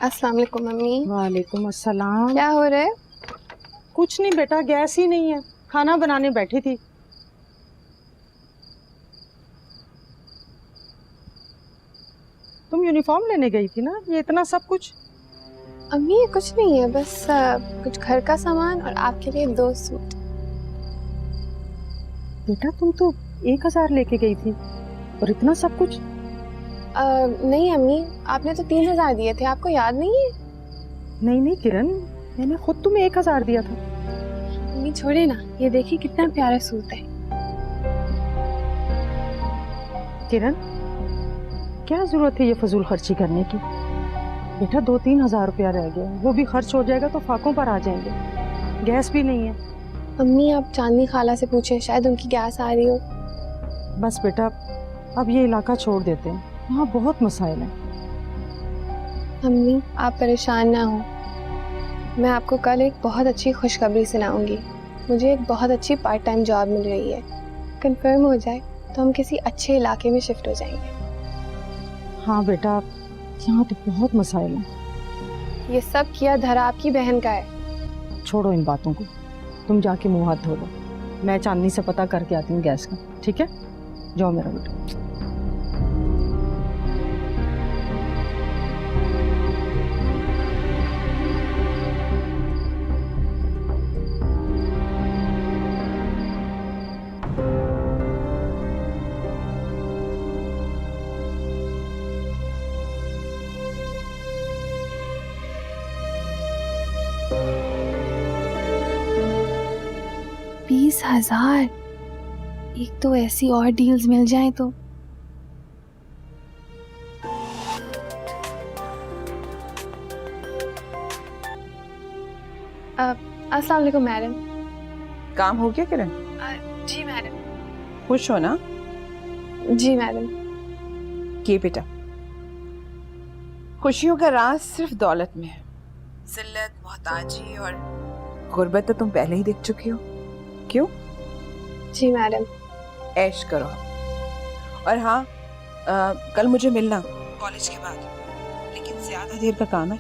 अस्सलाम वालेकुम मम्मी। वालेकुम अस्सलाम। क्या हो रहा है? कुछ नहीं बेटा, गैस ही नहीं है, खाना बनाने बैठी थी। तुम यूनिफॉर्म लेने गई थी ना, ये इतना सब कुछ? अम्मी ये कुछ नहीं है, बस कुछ घर का सामान और आपके लिए 2 सूट। बेटा तुम तो 1000 लेके गई थी और इतना सब कुछ? नहीं अम्मी, आपने तो 3000 दिए थे, आपको याद नहीं है? नहीं नहीं किरण, मैंने खुद तुम्हें 1000 दिया था। अम्मी छोड़े ना, ये देखिए कितना प्यारा सूट है। किरण, क्या जरूरत है ये फजूल खर्ची करने की? बेटा 2-3 हजार रुपया रह गया, वो भी खर्च हो जाएगा तो फाकों पर आ जाएंगे। गैस भी नहीं है। अम्मी आप चांदनी खाला से पूछे, शायद उनकी गैस आ रही हो। बस बेटा, अब ये इलाका छोड़ देते हैं, वहाँ बहुत मसाइल हैं। अम्मी आप परेशान ना हो, मैं आपको कल एक बहुत अच्छी खुशखबरी सुनाऊंगी। मुझे एक बहुत अच्छी पार्ट टाइम जॉब मिल रही है। कंफर्म हो जाए तो हम किसी अच्छे इलाके में शिफ्ट हो जाएंगे। हाँ बेटा, यहाँ तो बहुत मसाइल हैं। ये सब किया धरा आपकी बहन का है। छोड़ो इन बातों को, तुम जाके मुंह हाथ धो लो। मैं चांदनी से पता करके आती हूँ गैस का, ठीक है? जाओ मेरा बेटा। $20,000, एक तो ऐसी और डील्स मिल जाए तो। अस्सलाम वालेकुम मैडम। काम हो गया किरण? जी मैडम। खुश हो ना? जी मैडम। ये बेटा, खुशियों का राज सिर्फ दौलत में है। जिल्लत, मोहताजी और गुर्बत तो तुम पहले ही देख चुकी हो। क्यों? जी मैडम। ऐश करो। और हाँ, कल मुझे मिलना कॉलेज के बाद, लेकिन ज्यादा देर का काम है।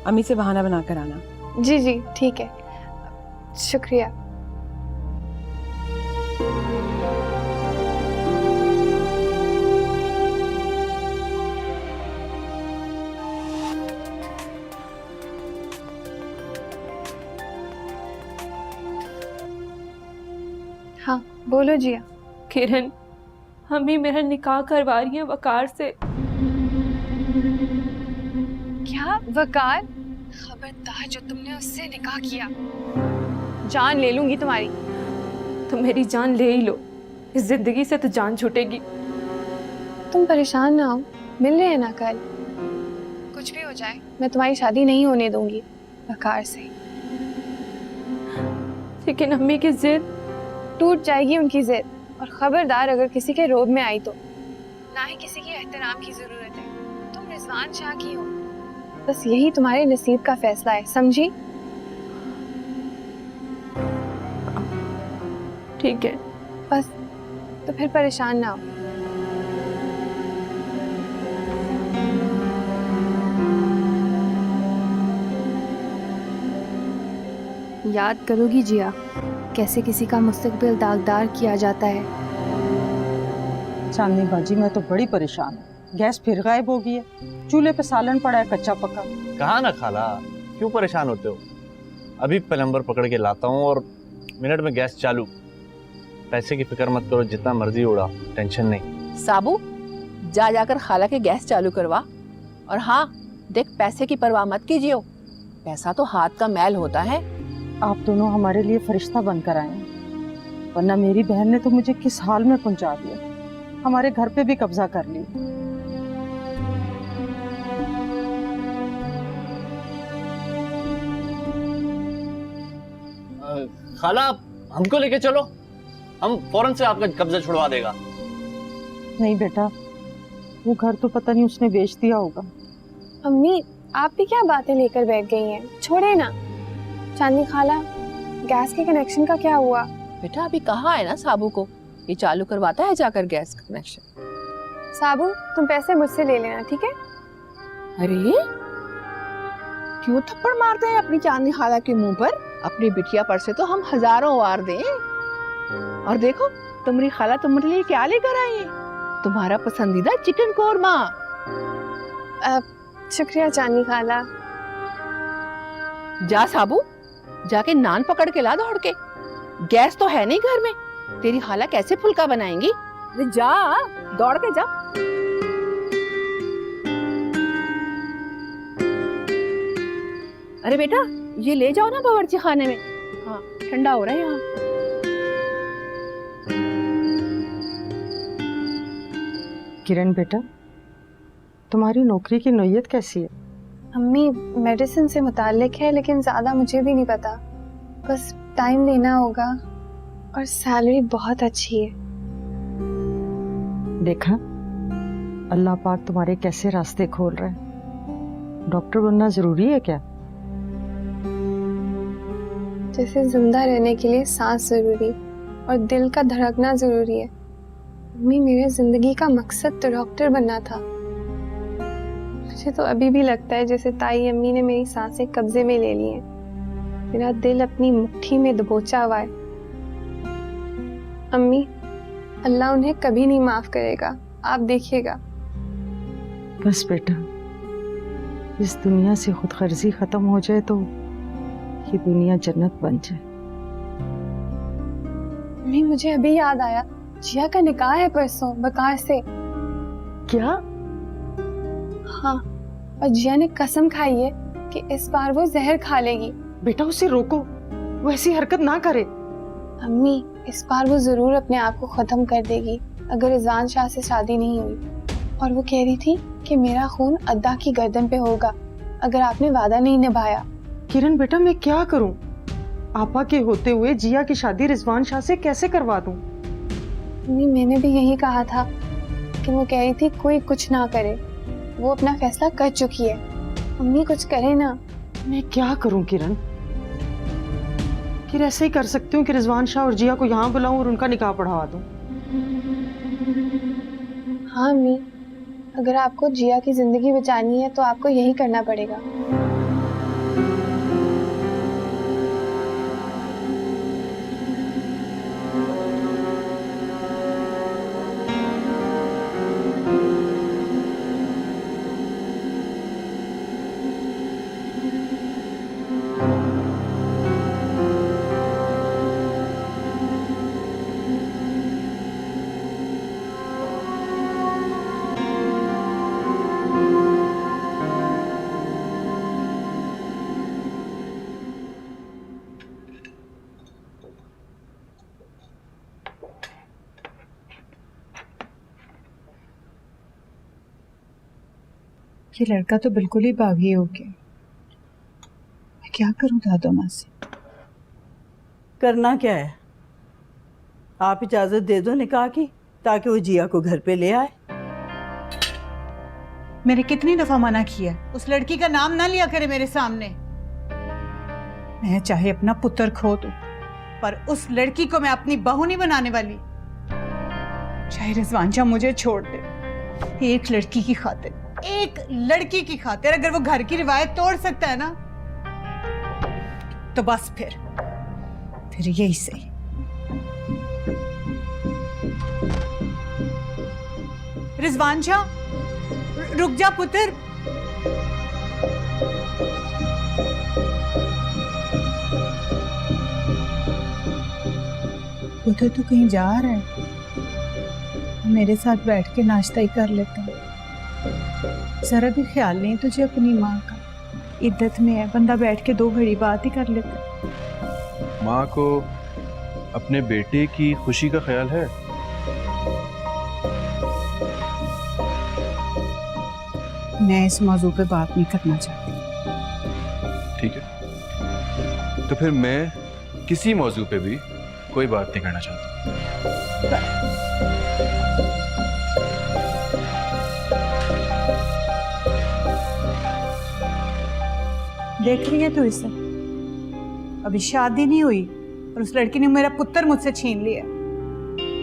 अम्मी से बहाना बना कर आना। जी जी ठीक है, शुक्रिया। हाँ बोलो जिया। किरण, हमें मेरा निकाह करवा रही है वकार से। क्या वकार? खबरदार जो तुमने उससे निकाह किया, जान ले लूंगी तुम्हारी। तुम मेरी जान ले ही लो, इस जिंदगी से तो जान छूटेगी। तुम परेशान ना हो, मिल रहे हैं ना कल। कुछ भी हो जाए मैं तुम्हारी शादी नहीं होने दूंगी वकार से। लेकिन अम्मी की जिद। टूट जाएगी उनकी जिद, और खबरदार अगर किसी के रोब में आई तो। ना ही किसी की एहतराम की जरूरत है, तुम रिजवान शाह की हो। बस यही तुम्हारे नसीब का फैसला है, समझी? ठीक है। बस तो फिर परेशान ना हो। याद करोगी जिया, कैसे किसी का मुस्तकबिल दागदार किया जाता है। चांदनी बाजी, मैं तो बड़ी परेशान हूँ। गैस फिर गायब हो गई है, चूल्हे पे सालन पड़ा है कच्चा पका। कहा ना खाला, क्यों परेशान होते हो? अभी प्लम्बर पकड़ के लाता हूँ और मिनट में गैस चालू। पैसे की फिक्र मत करो, जितना मर्जी उड़ा, टेंशन नहीं। साबू, जा जाकर खाला के गैस चालू करवा। और हाँ देख, पैसे की परवाह मत कीजिए, पैसा तो हाथ का मैल होता है। आप दोनों हमारे लिए फरिश्ता बनकर आए हैं, वरना मेरी बहन ने तो मुझे किस हाल में पहुंचा दिया। हमारे घर पे भी कब्जा कर लिया। खाला हमको लेके चलो, हम फौरन से आपका कब्जा छुड़वा देगा। नहीं बेटा, वो घर तो पता नहीं उसने बेच दिया होगा। अम्मी आप भी क्या बातें लेकर बैठ गई हैं, छोड़े ना। चांदनी खाला, गैस के कनेक्शन का क्या हुआ? बेटा अभी कहा है ना साबू को, ये चालू करवाता है जाकर गैस कनेक्शन। साबू तुम पैसे मुझसे ले लेना, ठीक है? अरे क्यों थप्पड़ मारते हैं अपनी चांदनी खाला के मुंह पर? अपनी बिटिया पर से तो हम हजारों वार दें। और देखो तुम्हारी खाला तुम्हारे लिए क्या लेकर आई है? तुम्हारा पसंदीदा चिकन कोरमा। शुक्रिया चांदनी खाला। जा साबू, जाके नान पकड़ के ला दौड़ के। गैस तो है नहीं घर में, तेरी खाला कैसे फुल्का बनाएंगी? अरे जा, दौड़ के जा। अरे बेटा, ये ले जाओ ना बावर्ची खाने में। हाँ, ठंडा हो रहा है यहाँ। किरण बेटा, तुम्हारी नौकरी की नौयत कैसी है? अम्मी मेडिसिन से मुताल्लिक है, लेकिन ज़्यादा मुझे भी नहीं पता। बस टाइम लेना होगा और सैलरी बहुत अच्छी है। देखा, अल्लाह पाक तुम्हारे कैसे रास्ते खोल रहे हैं। डॉक्टर बनना जरूरी है क्या? जैसे जिंदा रहने के लिए सांस जरूरी और दिल का धड़कना जरूरी है। अम्मी, मेरे जिंदगी का मकसद तो डॉक्टर बनना था। मुझे तो अभी भी लगता है जैसे ताई अम्मी ने मेरी सांसें कब्जे में ले ली हैं। मेरा दिल अपनी मुट्ठी में दबोचा हुआ है। अम्मी, अल्लाह उन्हें कभी नहीं माफ करेगा, आप देखिएगा। बस बेटा, इस दुनिया से खुदगर्जी खत्म हो जाए तो ये दुनिया जन्नत बन जाए। अम्मी, मुझे अभी याद आया, जिया का निकाह है परसों बकार से। क्या? हाँ, और जिया ने कसम खाई है कि इस बार वो जहर खा लेगी। बेटा उसे रोको, वो ऐसी हरकत ना करे। अम्मी, इस बार वो जरूर अपने आप को खत्म कर देगी अगर रिजवान शाह से शादी नहीं हुई। और वो कह रही थी कि मेरा खून अद्दा की गर्दन पे होगा अगर आपने वादा नहीं निभाया। किरण बेटा, मैं क्या करूं? आपा के होते हुए जिया की शादी रिजवान शाह से कैसे करवा दूं? अम्मी, मैंने भी यही कहा था कि वो कह रही थी कोई कुछ ना करे, वो अपना फैसला कर चुकी है। अम्मी, कुछ करे ना। मैं क्या करूं किरण? फिर ऐसे ही कर सकती हूँ कि रिजवान शाह और जिया को यहाँ बुलाऊं और उनका निकाह पढ़वा दूं। हाँ अम्मी, अगर आपको जिया की जिंदगी बचानी है तो आपको यही करना पड़ेगा। ये लड़का तो बिल्कुल ही बागी हो गया। मैं क्या करूं दादो माँ से? करना क्या है? आप इजाजत दे दो निकाह की, ताकि वो जिया को घर पे ले आए। मैंने कितनी दफा मना किया, उस लड़की का नाम ना लिया करे मेरे सामने। मैं चाहे अपना पुत्र खो दूं, पर उस लड़की को मैं अपनी बहू नहीं बनाने वाली। चाहे रिजवान शाह मुझे छोड़ दे, एक लड़की की खातिर, एक लड़की की खातिर अगर वो घर की रिवायत तोड़ सकता है ना, तो बस फिर यही सही। रिजवान शाह, रुक जा पुत्र। पुत्र तू कहीं जा रहा है? मेरे साथ बैठ के नाश्ता ही कर लेता हूँ। जरा भी ख्याल नहीं तुझे अपनी माँ का। इद्दत में है, बंदा बैठ के दो घड़ी बात ही कर लेता है। माँ को अपने बेटे की खुशी का ख्याल है? मैं इस मौजू पे बात नहीं करना चाहती। ठीक है, तो फिर मैं किसी मौजू पे भी कोई बात नहीं करना चाहता। देख रही है तू इसे? अभी शादी नहीं हुई और उस लड़की ने मेरा पुत्र मुझसे छीन लिया।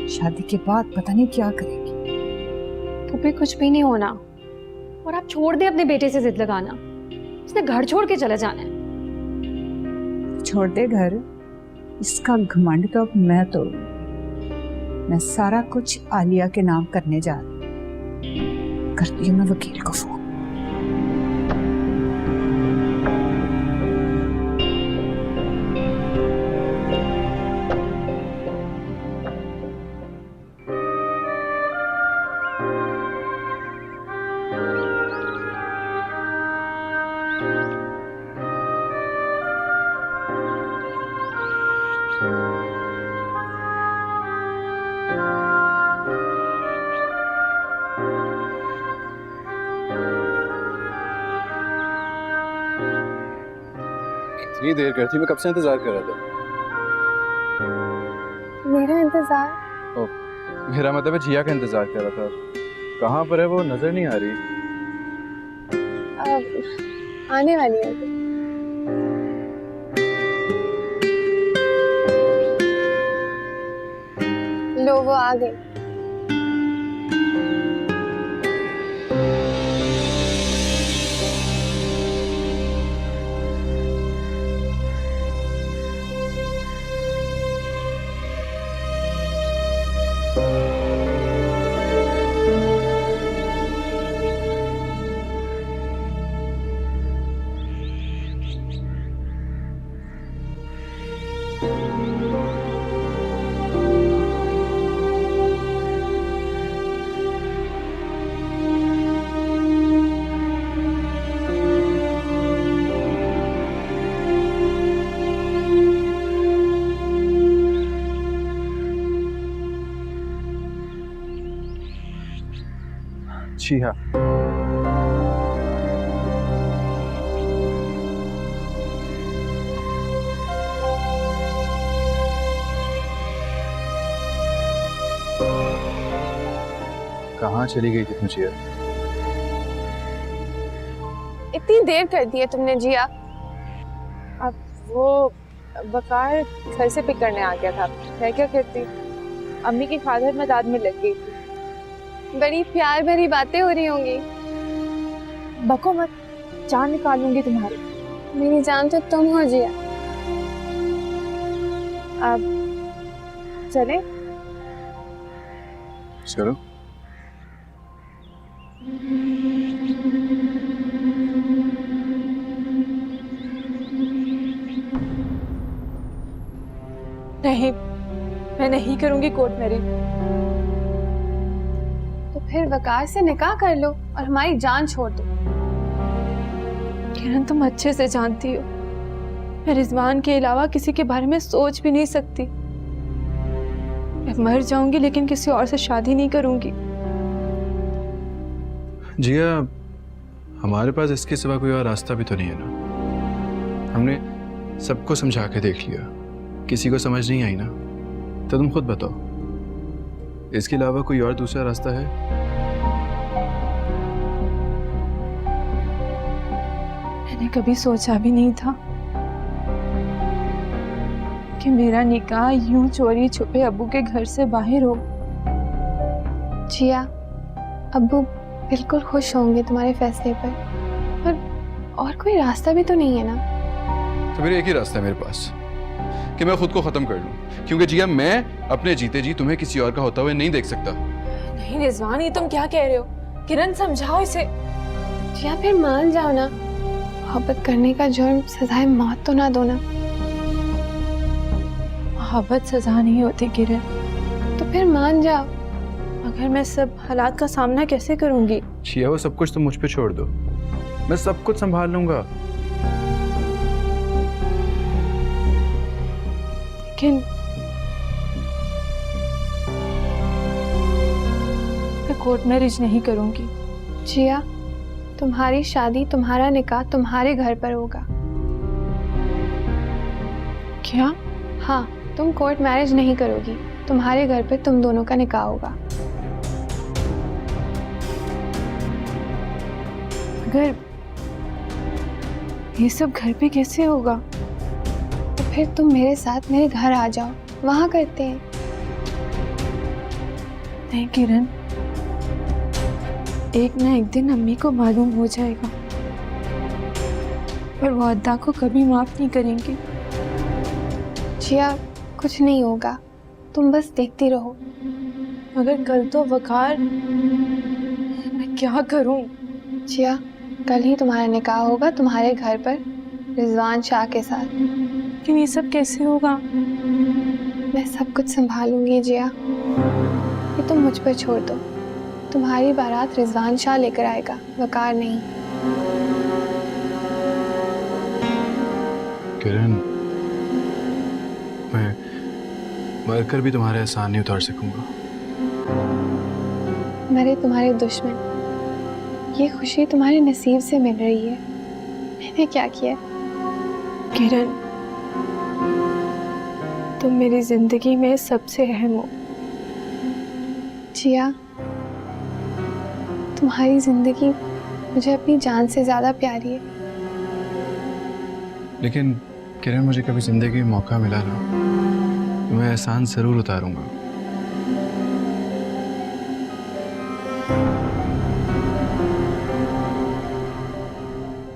शादी के बाद पता नहीं क्या करेगी। तो फिर कुछ भी नहीं होना, और आप छोड़ दे अपने बेटे से जिद लगाना। उसने घर छोड़ के चला जाना है। छोड़ दे घर, इसका घमंड तो अब मैं तोड़ूं। मैं सारा कुछ आलिया के नाम करने जा रही। करती हूँ मैं वकील को फोन। इतनी देर करती, मैं कब से इंतजार कर रहा था। मेरा इंतजार? मेरा मतलब है जिया का इंतजार कर रहा था। कहाँ पर है वो, नजर नहीं आ रही। आने वाली है। लो वो आ गई। जी हाँ, कहाँ चली गई थी जिया? इतनी देर कर दी है तुमने जिया। अब वो बकार घर से पिक करने आ गया था। मैं क्या करती, अम्मी की खादर मदाद में लग गई थी। बड़ी प्यार भरी बातें हो रही होंगी। बको मत, जान निकालूंगी तुम्हारी। मेरी जान तो तुम हो जिया। अब चले? चलो। नहीं, मैं नहीं करूंगी कोर्ट मैरिज। तो फिर वकार से निकाह कर लो और हमारी जान छोड़ दो। किरण, तुम अच्छे से जानती हो मैं रिजवान के अलावा किसी के बारे में सोच भी नहीं सकती। मैं मर जाऊंगी लेकिन किसी और से शादी नहीं करूंगी। जिया, हमारे पास इसके सिवा कोई और रास्ता भी तो नहीं है ना। हमने सबको समझा के देख लिया, किसी को समझ नहीं आई ना। तो तुम खुद बताओ, इसके अलावा कोई और दूसरा रास्ता है? मैंने कभी सोचा भी नहीं था कि मेरा निकाह यूं चोरी छुपे अब्बू के घर से बाहर हो। जिया, अब्बू बिल्कुल खुश होंगे तुम्हारे फैसले पर और कोई रास्ता भी तो नहीं है ना। तो मेरा एक ही रास्ता है मेरे पास कि मैं खुद को खत्म कर लूं, क्योंकि जिया मैं अपने जीते जी तुम्हें किसी और का होता हुआ नहीं देख सकता। नहीं रिजवान, ये तुम क्या कह रहे हो? किरण, समझाओ इसे। जिया, फिर मान जाओ ना। मोहब्बत करने का जुर्म सजाए मौत तो ना दो ना। मोहब्बत सजा नहीं होती किरण। तो फिर मान जाओ। मगर मैं सब हालात का सामना कैसे करूंगी? जिया, वो सब कुछ तुम मुझ पे छोड़ दो, मैं सब कुछ संभाल लूंगा। लेकिन मैं कोर्ट मैरिज नहीं करूंगी। जिया, तुम्हारी शादी, तुम्हारा निकाह तुम्हारे घर पर होगा। क्या? हाँ, तुम कोर्ट मैरिज नहीं करोगी। तुम्हारे घर पे तुम दोनों का निकाह होगा। अगर ये सब घर पे कैसे होगा? तो फिर तुम मेरे साथ मेरे घर आ जाओ, वहां करते हैं। नहीं किरण, एक ना एक दिन अम्मी को मालूम हो जाएगा। पर वो अद्दा को कभी माफ नहीं करेंगे। जिया, कुछ नहीं होगा, तुम बस देखती रहो। मगर कल तो वकार, मैं क्या करूं? जिया, कल ही तुम्हारा निकाह होगा तुम्हारे घर पर रिजवान शाह के साथ। लेकिन ये सब कैसे होगा? मैं सब कुछ संभालूंगी जिया, ये तुम मुझ पर छोड़ दो। तुम्हारी बारात रिजवान शाह लेकर आएगा, वकार नहीं। किरण, मैं मरकर भी तुम्हारे एहसान नहीं उतार सकूंगा। मरे तुम्हारे दुश्मन, ये खुशी तुम्हारे नसीब से मिल रही है, मैंने क्या किया? किरण, तुम मेरी जिंदगी में सबसे अहम हो। जिया, तुम्हारी जिंदगी मुझे अपनी जान से ज्यादा प्यारी है। लेकिन किरण, मुझे कभी जिंदगी में मौका मिला ना तो मैं एहसान जरूर उतारूंगा।